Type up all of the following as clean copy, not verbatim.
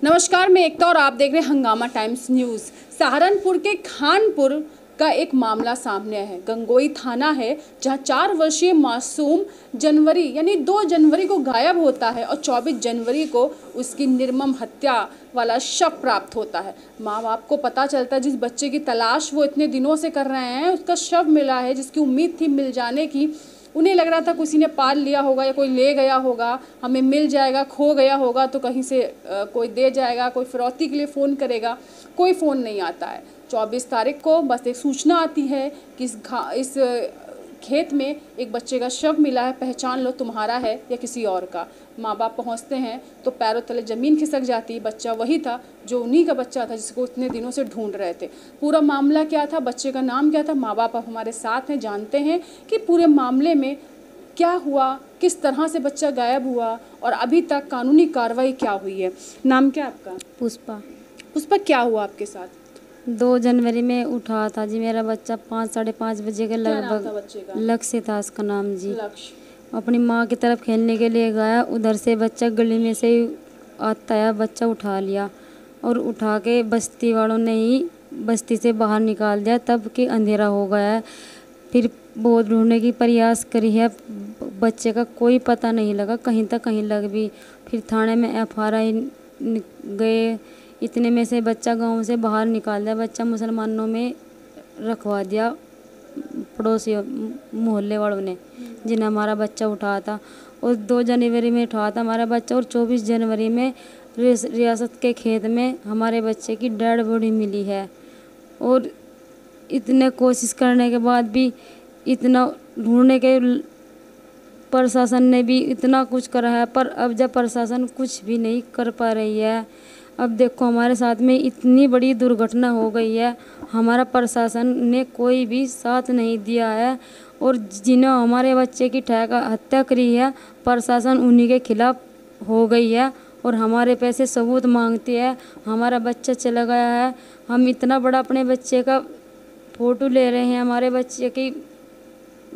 नमस्कार, मैं एकता और आप देख रहे हैं हंगामा टाइम्स न्यूज़। सहारनपुर के खानपुर का एक मामला सामने है। गंगोई थाना है जहां 4 वर्षीय मासूम जनवरी यानी 2 जनवरी को गायब होता है और 24 जनवरी को उसकी निर्मम हत्या वाला शव प्राप्त होता है। माँ बाप को पता चलता है, जिस बच्चे की तलाश वो इतने दिनों से कर रहे हैं उसका शव मिला है, जिसकी उम्मीद थी मिल जाने की। उन्हें लग रहा था किसी ने पाल लिया होगा या कोई ले गया होगा, हमें मिल जाएगा, खो गया होगा तो कहीं से कोई दे जाएगा, कोई फिरौती के लिए फ़ोन करेगा। कोई फ़ोन नहीं आता है। 24 तारीख को बस एक सूचना आती है कि इस खेत में एक बच्चे का शव मिला है, पहचान लो तुम्हारा है या किसी और का। माँ बाप पहुँचते हैं तो पैरों तले ज़मीन खिसक जाती है। बच्चा वही था जो उन्हीं का बच्चा था जिसको इतने दिनों से ढूंढ रहे थे। पूरा मामला क्या था, बच्चे का नाम क्या था, माँ बाप अब हमारे साथ हैं, जानते हैं कि पूरे मामले में क्या हुआ, किस तरह से बच्चा गायब हुआ और अभी तक कानूनी कार्रवाई क्या हुई है। नाम क्या आपका? पुष्पा। पुष्पा, क्या हुआ आपके साथ? 2 जनवरी में उठा था जी मेरा बच्चा 5 साढ़े 5 बजे के लगभग। बच्चे का लक्ष्य था उसका नाम जी। लक्ष्य अपनी माँ की तरफ खेलने के लिए गया, उधर से बच्चा गली में से ही आता है, बच्चा उठा लिया और उठा के बस्ती वालों ने ही बस्ती से बाहर निकाल दिया। तब कि अंधेरा हो गया है। फिर बहुत ढूंढने की प्रयास करी है, बच्चे का कोई पता नहीं लगा, कहीं तक कहीं लग भी। फिर थाने में FRI गए, इतने में से बच्चा गांव से बाहर निकाल दिया। बच्चा मुसलमानों में रखवा दिया पड़ोसी मोहल्ले वालों ने, जिन्हें हमारा बच्चा उठा था। और 2 जनवरी में उठा था हमारा बच्चा और 24 जनवरी में रियासत के खेत में हमारे बच्चे की डेड बॉडी मिली है। और इतने कोशिश करने के बाद भी, इतना ढूंढने के प्रशासन ने भी इतना कुछ करा है, पर अब जब प्रशासन कुछ भी नहीं कर पा रही है, अब देखो हमारे साथ में इतनी बड़ी दुर्घटना हो गई है, हमारा प्रशासन ने कोई भी साथ नहीं दिया है। और जिन्होंने हमारे बच्चे की हत्या करी है, प्रशासन उन्हीं के खिलाफ हो गई है और हमारे पैसे सबूत मांगती है। हमारा बच्चा चला गया है, हम इतना बड़ा अपने बच्चे का फ़ोटो ले रहे हैं, हमारे बच्चे की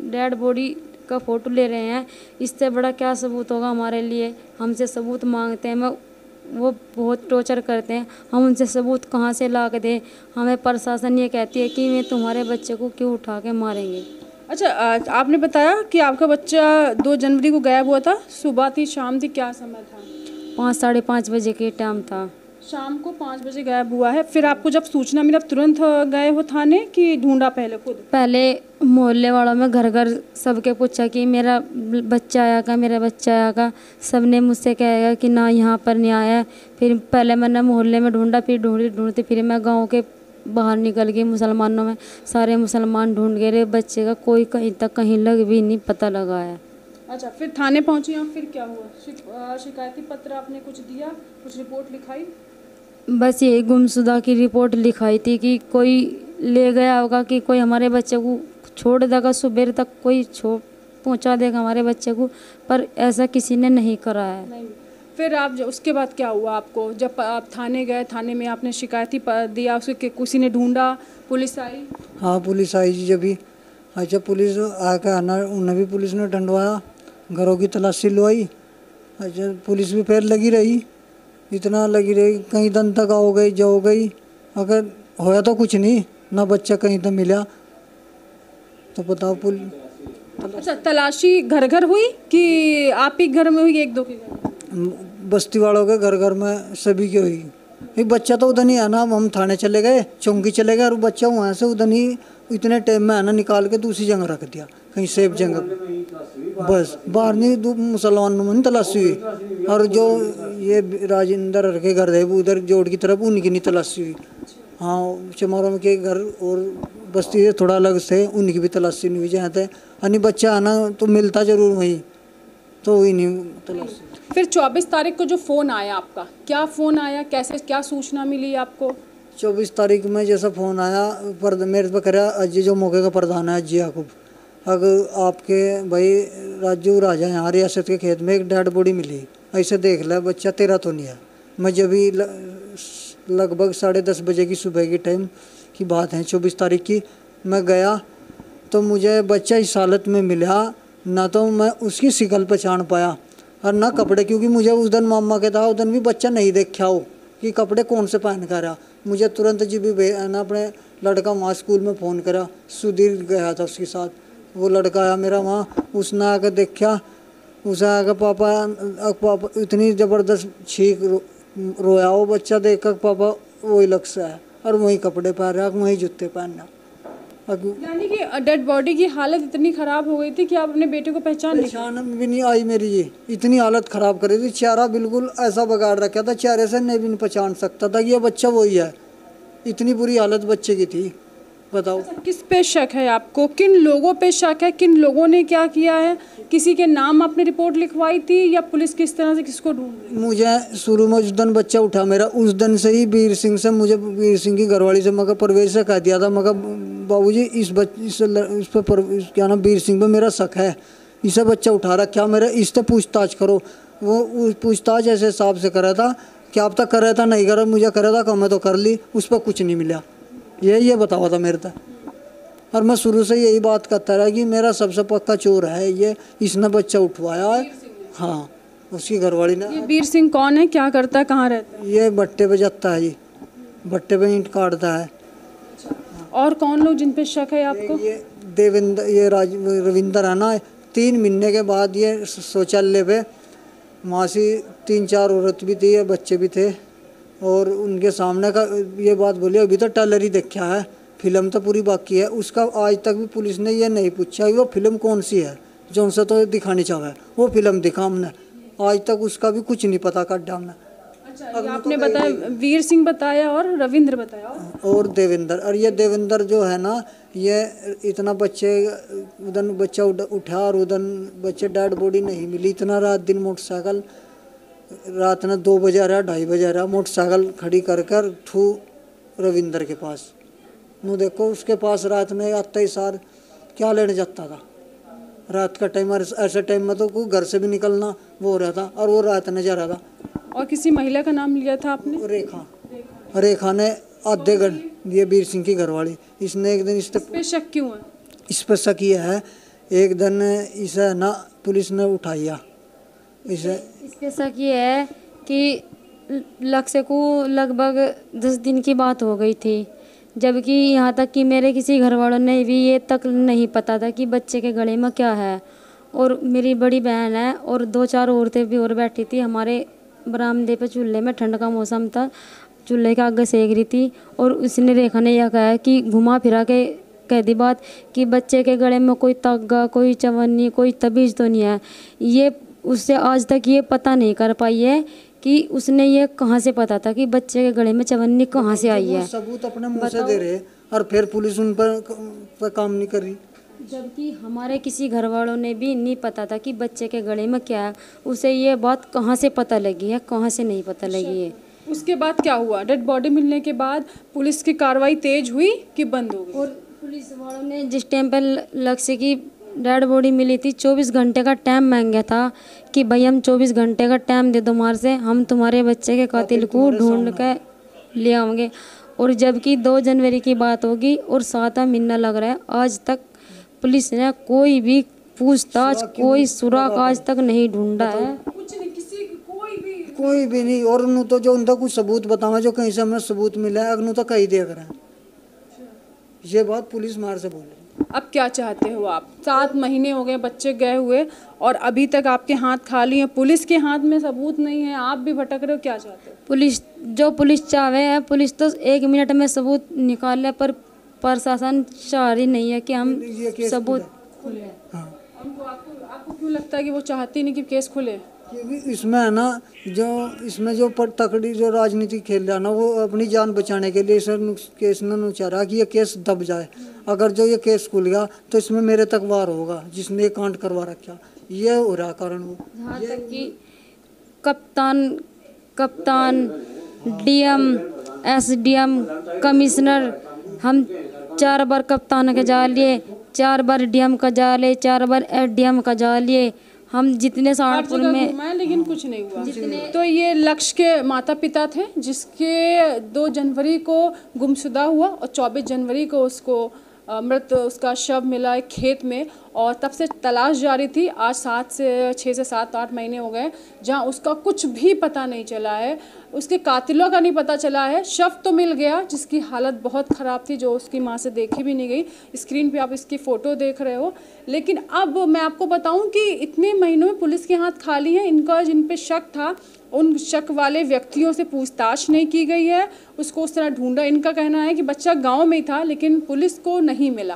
डेड बॉडी का फ़ोटो ले रहे हैं, इससे बड़ा क्या सबूत होगा हमारे लिए। हमसे सबूत मांगते हैं, वो बहुत टॉर्चर करते हैं, हम उनसे सबूत कहाँ से ला के दें। हमें प्रशासन ये कहती है कि मैं तुम्हारे बच्चे को क्यों उठा के मारेंगे। अच्छा, आपने बताया कि आपका बच्चा 2 जनवरी को गायब हुआ था। सुबह थी, शाम थी, क्या समय था? 5 साढ़े 5 बजे के टाइम था। शाम को 5 बजे गायब हुआ है। फिर आपको जब सूचना मिला तुरंत गए हो थाने कि ढूंढा पहले खुद? पहले मोहल्ले वालों में घर घर सबके पूछा कि मेरा बच्चा आया का, मेरा बच्चा आया का। सब ने मुझसे कहा कि ना यहाँ पर नहीं आया। फिर पहले मैंने मोहल्ले में ढूंढा, फिर ढूंढते फिर मैं गांव के बाहर निकल गई मुसलमानों में। सारे मुसलमान ढूंढ गए रे बच्चे का, कोई कहीं तक कहीं लग भी नहीं पता लगा है। अच्छा, फिर थाने पहुँची आप, फिर क्या हुआ? शिकायती पत्र आपने कुछ दिया, कुछ रिपोर्ट लिखाई? बस यही गुमशुदा की रिपोर्ट लिखाई थी कि कोई ले गया होगा, कि कोई हमारे बच्चे को छोड़ देगा, सुबह तक कोई पहुंचा देगा हमारे बच्चे को, पर ऐसा किसी ने नहीं करा है। नहीं। फिर आप उसके बाद क्या हुआ आपको? जब आप थाने गए, थाने में आपने शिकायती दिया, उसके किसी ने ढूंढा, पुलिस आई? हाँ, पुलिस आई जी। जब भी अच्छा पुलिस आकर आना, उन्हें भी पुलिस ने ढंढवाया, घरों की तलाशी लुआई। अच्छा, पुलिस भी फिर लगी रही, इतना लगी रही, कहीं दिन तक हो गई जो हो गई। अगर होया तो कुछ नहीं ना, बच्चा कहीं तो मिला तो बताओ। अच्छा, तलाशी घर घर हुई कि आप ही घर में हुई, एक दो के घर? बस्ती वालों के घर घर में सभी की हुई। एक बच्चा तो उधर नहीं आना, हम थाने चले गए, चौंकी चले गए, और बच्चा वहाँ से उधर ही इतने टाइम में आना निकाल के दूसरी जगह रख दिया, कहीं सेफ जगह। बस बाहर नहीं, मुसलमानों में तलाशी हुई। और जो ये राजेंद्र के घर है उधर जोड़ की तरफ, उनकी नहीं तलाशी हुई। हाँ, चमारों के घर और बस्ती से थोड़ा अलग से, उनकी भी तलाशी नहीं हुई। जहाँ थे अन्य बच्चा आना तो मिलता जरूर वहीं, तो हुई नहीं तलाशी। फिर 24 तारीख को जो फ़ोन आया आपका, क्या फ़ोन आया, कैसे, क्या सूचना मिली आपको? 24 तारीख में जैसा फ़ोन आया, पर मेरे पे करा अजय, जो मौके का प्रधान है अजय याकूब, अगर आपके भाई राजू राजा यहाँ रियासत के खेत में एक डेड बॉडी मिली, ऐसे देख ले, बच्चा तेरा तो नहीं है। मैं जब भी लगभग 10:30 बजे की सुबह की टाइम की बात है, 24 तारीख की, मैं गया तो मुझे बच्चा इस हालत में मिला, ना तो मैं उसकी शिकल पहचान पाया और ना कपड़े, क्योंकि मुझे उस दिन मामा के था, उस दिन भी बच्चा नहीं देखा हो कि कपड़े कौन से पहन कर आ। मुझे तुरंत जी भी ना अपने लड़का वहाँ स्कूल में फ़ोन करा, सुधीर गया था उसके साथ, वो लड़का आया मेरा वहाँ, उसने आकर देखा, उसे आकर पापा इतनी ज़बरदस्त छींक रोया, वो बच्चा देख कर पापा वही लग से है और वही कपड़े पहन रहा, वही जूते पहनना। यानी कि डेड बॉडी की हालत इतनी ख़राब हो गई थी कि आप अपने बेटे को पहचान भी नहीं आई मेरी जी, इतनी हालत ख़राब करी थी, चेहरा बिल्कुल ऐसा बगाड़ रखा था, चेहरे से नहीं भी पहचान सकता था कि ये बच्चा वही है, इतनी बुरी हालत बच्चे की थी। बताओ किस पे शक है आपको, किन लोगों पे शक है, किन लोगों ने क्या किया है, किसी के नाम आपने रिपोर्ट लिखवाई थी या पुलिस किस तरह से किसको ढूंढ रही है? मुझे शुरू में उस दिन बच्चा उठा मेरा, उस दिन से ही वीर सिंह से, मुझे वीर सिंह की घरवाली से मगर परवेश से कह दिया था, मगर बाबूजी इस पर क्या नाम वीर सिंह पे मेरा शक है, इसे बच्चा उठा रखा मेरा, इससे पूछताछ करो। वो पूछताछ ऐसे हिसाब से करा था कि आप तक कर रहा था नहीं करा, मुझे करा था मैं तो कर ली, उस पर कुछ नहीं मिला, ये बतावा था मेरे तक। और मैं शुरू से यही बात करता रहा कि मेरा सबसे पक्का चोर है ये, इसने बच्चा उठवाया है। हाँ, उसकी घरवाली ने। ये वीर सिंह कौन है, क्या करता है, कहाँ रहता है? ये भट्टे पे जाता है जी, भट्टे पे ईंट काटता है। और कौन लोग जिन पे शक है आपको? ये देवेंद्र, ये रविंदर है ना, 3 महीने के बाद ये शौचालय पे वहाँ से 3-4 औरत भी थी, बच्चे भी थे, और उनके सामने का ये बात बोली, अभी तो ट्रेलर ही देखा है, फिल्म तो पूरी बाकी है। उसका आज तक भी पुलिस ने ये नहीं पूछा कि वो फिल्म कौन सी है, जो उनसे तो दिखानी चाहे वो फिल्म दिखा हमने, आज तक उसका भी कुछ नहीं पता काटा हमने। अच्छा, ये आपने बताया वीर सिंह बताया और रविंद्र बताया और देवेंद्र। और ये देवेंद्र जो है ना, ये इतना बच्चे उधर बच्चा उठा और उधर बच्चे डेड बॉडी नहीं मिली, इतना रात दिन मोटरसाइकिल, रात में 2 बजे रहा, 2:30 बजे रहा, मोटरसाइकिल खड़ी कर ठू रविंद्र के पास। नू देखो उसके पास रात में आता ही सार क्या लेने जाता था, रात का टाइम, ऐसे टाइम में तो कोई घर से भी निकलना वो हो रहा था, और वो रात में जा रहा था। और किसी महिला का नाम लिया था आपने? रेखा ने आधे घंटे, ये वीर सिंह की घरवाली, इसने एक दिन इस पे शक क्यों है? इस पर शक ये है, एक दिन इसे ना पुलिस ने उठाया, इस पे शक ये है कि लक्ष्य को लगभग 10 दिन की बात हो गई थी, जबकि यहाँ तक कि मेरे किसी घर वालों ने भी ये तक नहीं पता था कि बच्चे के गले में क्या है। और मेरी बड़ी बहन है और 2-4 औरतें भी और बैठी थी हमारे बरामदे पे, चूल्हे में, ठंड का मौसम था, चूल्हे के आगे सेक रही थी, और उसने रेखा ने यह कहा कि घुमा फिरा के कह दी बात कि बच्चे के गले में कोई तग्गा, कोई चवन्नी, कोई तबीज़ तो नहीं है। ये उससे आज तक ये पता नहीं कर पाई है कि उसने ये कहाँ से पता था कि बच्चे के गले में चवन्नी कहाँ से आई है। सबूत अपने मुंह से दे रहे और फिर पुलिस उन पर काम नहीं कर रही, जबकि हमारे किसी घर वालों ने भी नहीं पता था कि बच्चे के गले में क्या है। उसे ये बात कहाँ से पता लगी है, कहाँ से नहीं पता लगी है। उसके बाद क्या हुआ? डेड बॉडी मिलने के बाद पुलिस की कार्रवाई तेज हुई कि बंद हो गई? और पुलिस वालों ने जिस टाइम पर लक्ष्य की डेड बॉडी मिली थी, 24 घंटे का टाइम मांगा था कि भाई हम 24 घंटे का टाइम दे दो हमारे से, हम तुम्हारे बच्चे के कातिल को ढूंढ कर ले आएंगे। और जबकि 2 जनवरी की बात होगी और 7वां महीना लग रहा है, आज तक पुलिस ने कोई भी पूछताछ, कोई सुराग आज तक नहीं ढूंढा है, कुछ नहीं, किसी कोई भी नहीं। और उन्होंने तो जो उनका कुछ सबूत बतावा, जो कहीं से हमें सबूत मिला है, अगनू तो कहीं दे कर ये बात पुलिस मार से बोल रही। अब क्या चाहते हो आप? 7 महीने हो गए बच्चे गए हुए और अभी तक आपके हाथ खाली हैं, पुलिस के हाथ में सबूत नहीं है, आप भी भटक रहे हो, क्या चाहते हो? पुलिस चाहे है, पुलिस तो 1 मिनट में सबूत निकाल ले, पर प्रशासन चाह रही नहीं है कि हम सबूत खुले। हाँ। आपको क्यों लगता है कि वो चाहती नहीं कि केस खुले? क्योंकि इसमें है ना, इसमें जो तकड़ी जो राजनीति खेल रहा है ना, वो अपनी जान बचाने के लिए केस न चाह रहा कि ये केस दब जाए। अगर जो ये केस खुल गया तो इसमें मेरे तक वार होगा, जिसने ये कांड करवा रखा, ये हो रहा कारण वो। जहाँ तक कि कप्तान, डीएम, एसडीएम, कमिश्नर, हम 4 बार कप्तान का जा लिए, 4 बार डीएम का जा लिए, 4 बार एसडीएम का जा लिए, हम जितने सहारनपुर में घुमाए लेकिन कुछ नहीं हुआ। तो ये लक्ष्य के माता पिता थे जिसके 2 जनवरी को गुमशुदा हुआ और 24 जनवरी को उसको मृत उसका शव मिला है खेत में और तब से तलाश जारी थी। आज 6 से 7-8 महीने हो गए जहां उसका कुछ भी पता नहीं चला है, उसके कातिलों का नहीं पता चला है। शव तो मिल गया जिसकी हालत बहुत ख़राब थी, जो उसकी मां से देखी भी नहीं गई। स्क्रीन पे आप इसकी फ़ोटो देख रहे हो। लेकिन अब मैं आपको बताऊं कि इतने महीनों में पुलिस के हाथ खाली हैं। इनका जिन पे शक था उन शक वाले व्यक्तियों से पूछताछ नहीं की गई है, उसको उस तरह ढूंढा। इनका कहना है कि बच्चा गांव में ही था लेकिन पुलिस को नहीं मिला,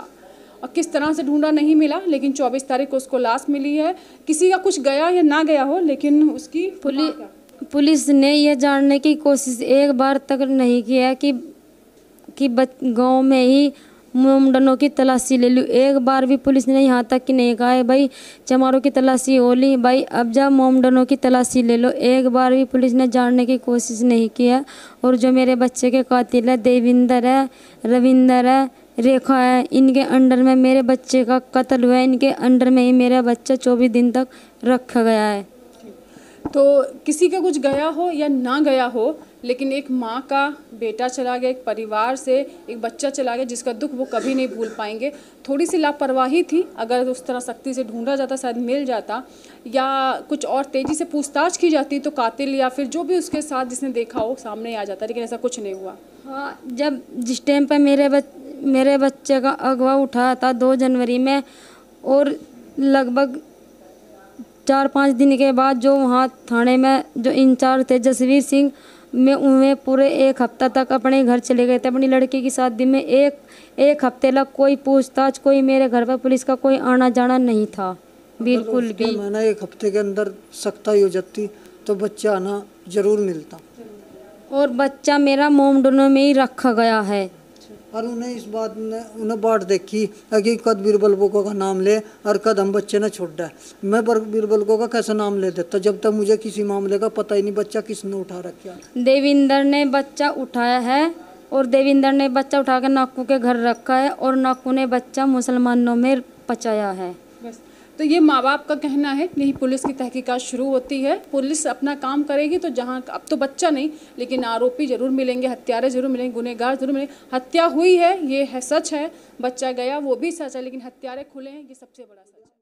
और किस तरह से ढूंढा नहीं मिला। लेकिन 24 तारीख को उसको लाश मिली है। किसी का कुछ गया या ना गया हो, लेकिन उसकी पुलिस ने यह जानने की कोशिश एक बार तक नहीं किया कि गांव में ही मोमडनों की तलाशी ले लूँ। एक बार भी पुलिस ने यहाँ तक कि नहीं कहा है भाई चमारों की तलाशी हो ली, भाई अब जा मोमडनों की तलाशी ले लो। एक बार भी पुलिस ने जानने की कोशिश नहीं किया। और जो मेरे बच्चे के कातिल है, देविंदर है, रविंदर है, रेखा है, इनके अंडर में मेरे बच्चे का कत्ल हुआ है। इनके अंडर में ही मेरा बच्चा 24 दिन तक रखा गया है। तो किसी का कुछ गया हो या ना गया हो, लेकिन एक माँ का बेटा चला गया, एक परिवार से एक बच्चा चला गया जिसका दुख वो कभी नहीं भूल पाएंगे। थोड़ी सी लापरवाही थी, अगर उस तरह सख्ती से ढूंढा जाता शायद मिल जाता, या कुछ और तेज़ी से पूछताछ की जाती तो कातिल या फिर जो भी उसके साथ जिसने देखा हो सामने आ जाता, लेकिन ऐसा कुछ नहीं हुआ। हाँ, जब जिस टाइम पर मेरे बच्चे का अगवा उठाया था 2 जनवरी में, और लगभग 4-5 दिन के बाद जो वहाँ थाने में जो इंचार्ज थे जसवीर सिंह, मैं उन्हें पूरे 1 हफ्ता तक अपने घर चले गए थे अपनी लड़की की शादी में। एक हफ्ते तक कोई पूछताछ, कोई मेरे घर पर पुलिस का कोई आना जाना नहीं था बिल्कुल भी। मैंने 1 हफ्ते के अंदर सख्ताई हो जाती तो बच्चा आना जरूर मिलता। और बच्चा मेरा मोमडनों में ही रखा गया है। और उन्हें इस बात ने उन्हें बाट देखी कि कद बीरबल बोको का नाम ले और कद हम बच्चे ने छोड़ है। मैं पर बीरबल को का कैसा नाम ले देता जब तक मुझे किसी मामले का पता ही नहीं बच्चा किसने उठा रखा। देविंदर ने बच्चा उठाया है, और देविंदर ने बच्चा उठा कर नाकू के घर रखा है, और नाकू ने बच्चा मुसलमानों में पचाया है। बस तो ये माँ बाप का कहना है। यही पुलिस की तहकीकात शुरू होती है, पुलिस अपना काम करेगी तो जहाँ अब तो बच्चा नहीं लेकिन आरोपी जरूर मिलेंगे, हत्यारे जरूर मिलेंगे, गुनहगार जरूर मिलेंगे। हत्या हुई है ये है, सच है, बच्चा गया वो भी सच है, लेकिन हत्यारे खुले हैं ये सबसे बड़ा सच है।